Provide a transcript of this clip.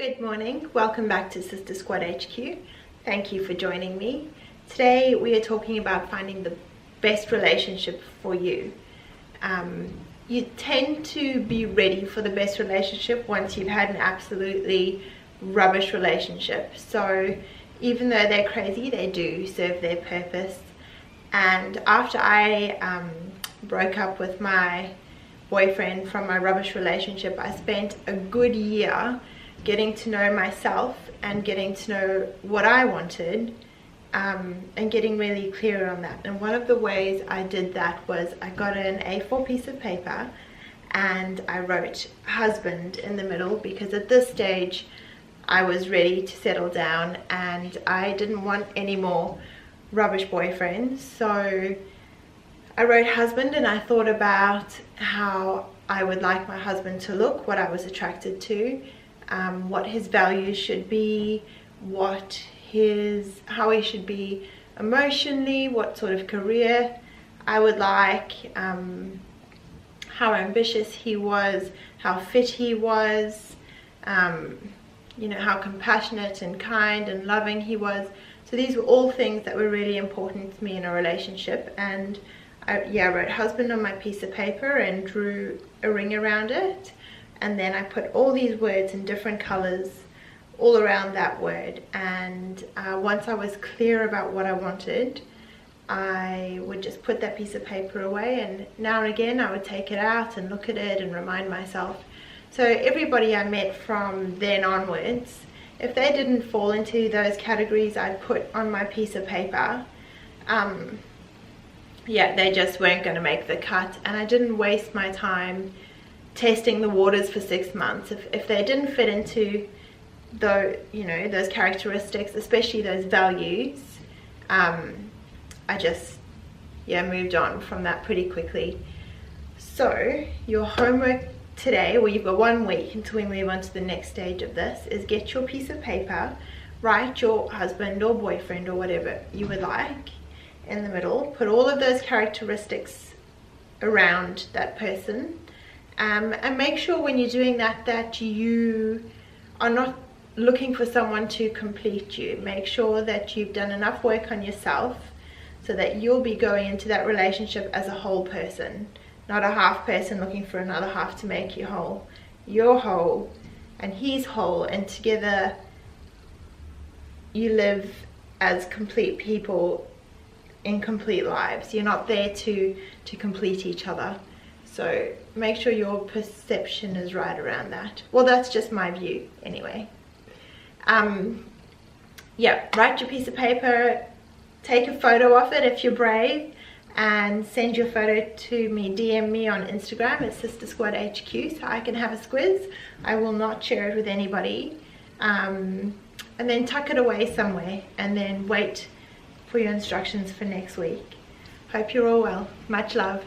Good morning, welcome back to Sister Squad HQ. Thank you for joining me. Today we are talking about finding the best relationship for you. You tend to be ready for the best relationship once you've had an absolutely rubbish relationship. So even though they're crazy, they do serve their purpose. And after I broke up with my boyfriend from my rubbish relationship, I spent a good year getting to know myself and getting to know what I wanted, and getting really clear on that. And one of the ways I did that was I got an A4 piece of paper and I wrote husband in the middle, because at this stage I was ready to settle down and I didn't want any more rubbish boyfriends. So I wrote husband, and I thought about how I would like my husband to look, what I was attracted to, what his values should be, how he should be emotionally, what sort of career I would like, how ambitious he was, how fit he was, how compassionate and kind and loving he was. So these were all things that were really important to me in a relationship. And I wrote husband on my piece of paper and drew a ring around it. And then I put all these words in different colors all around that word. And once I was clear about what I wanted, I would just put that piece of paper away, and now and again I would take it out and look at it and remind myself. So everybody I met from then onwards, if they didn't fall into those categories I put on my piece of paper, they just weren't going to make the cut. And I didn't waste my time testing the waters for 6 months. If they didn't fit into those characteristics, especially those values, I just moved on from that pretty quickly. So your homework today, well, you've got 1 week until we move on to the next stage of this, is get your piece of paper, write your husband or boyfriend or whatever you would like in the middle, put all of those characteristics around that person, and make sure when you're doing that you are not looking for someone to complete you. Make sure that you've done enough work on yourself so that you'll be going into that relationship as a whole person, not a half person looking for another half to make you whole. You're whole and he's whole, and together you live as complete people in complete lives. You're not there to complete each other. So make sure your perception is right around that. Well, that's just my view anyway. Write your piece of paper, take a photo of it if you're brave, and send your photo to me. DM me on Instagram at Sister Squad HQ so I can have a squiz. I will not share it with anybody. And then tuck it away somewhere and then wait for your instructions for next week. Hope you're all well. Much love.